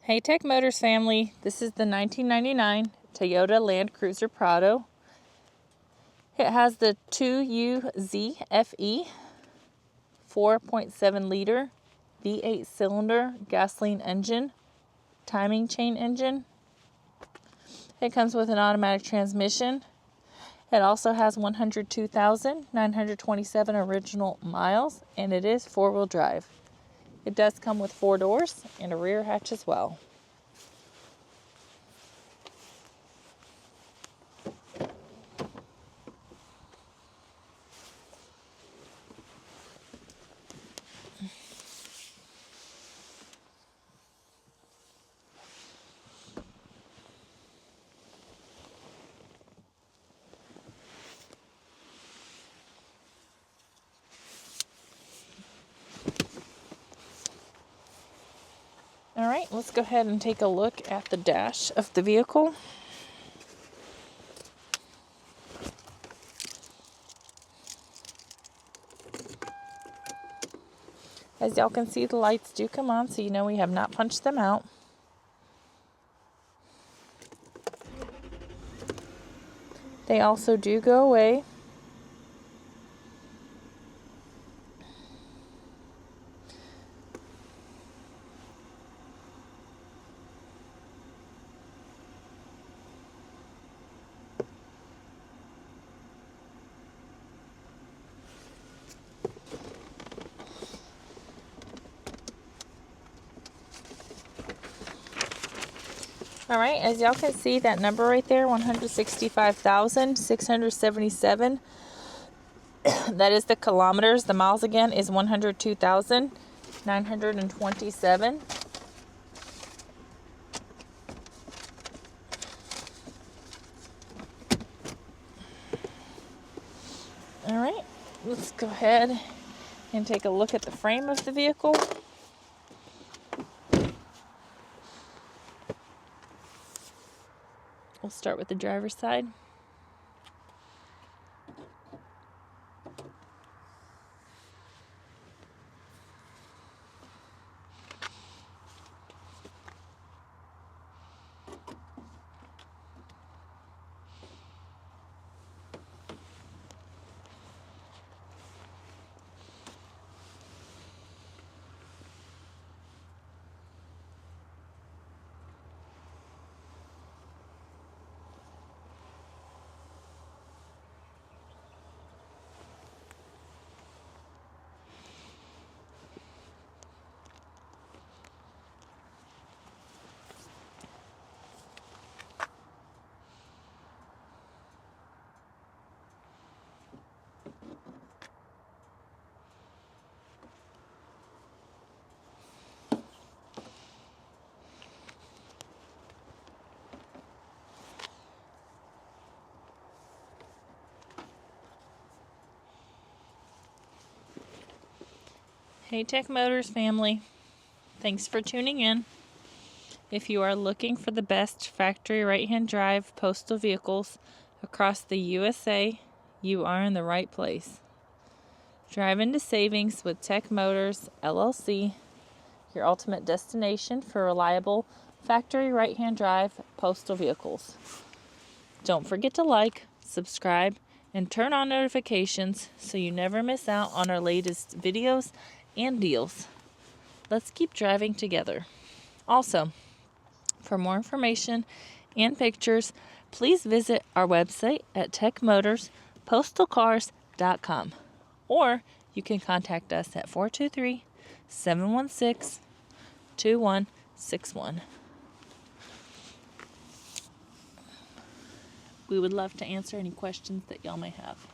Hey Tech Motors family, this is the 1999 Toyota LandCruiser Prado. It has the 2UZFE 4.7 liter V8 cylinder gasoline engine, timing chain engine. It comes with an automatic transmission. It also has 102,927 original miles, and it is four-wheel drive. It does come with 4 doors and a rear hatch as well. All right, let's go ahead and take a look at the dash of the vehicle. As y'all can see, the lights do come on, so you know we have not punched them out. They also do go away. All right, as y'all can see, that number right there, 165,677. That is the kilometers. The miles again is 102,927. All right, let's go ahead and take a look at the frame of the vehicle. We'll start with the driver's side. Hey Tech Motors family, thanks for tuning in. If you are looking for the best factory right-hand drive postal vehicles across the USA, you are in the right place. Drive into savings with Tech Motors LLC, your ultimate destination for reliable factory right-hand drive postal vehicles. Don't forget to like, subscribe, and turn on notifications so you never miss out on our latest videos and deals. Let's keep driving together. Also, for more information and pictures, please visit our website at techmotorspostalcars.com, or you can contact us at 423-716-2161. We would love to answer any questions that y'all may have.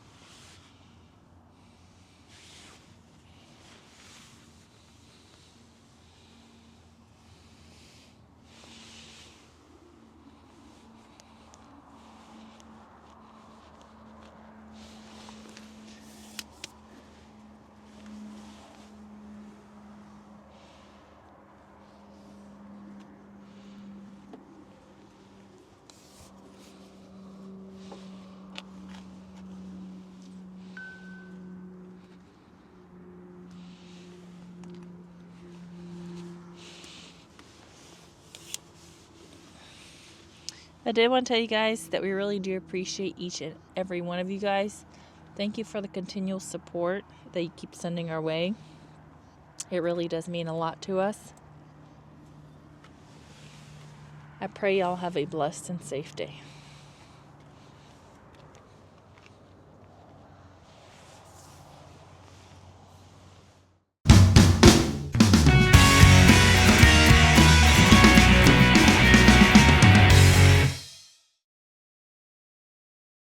I did want to tell you guys that we really do appreciate each and every one of you guys. Thank you for the continual support that you keep sending our way. It really does mean a lot to us. I pray y'all have a blessed and safe day.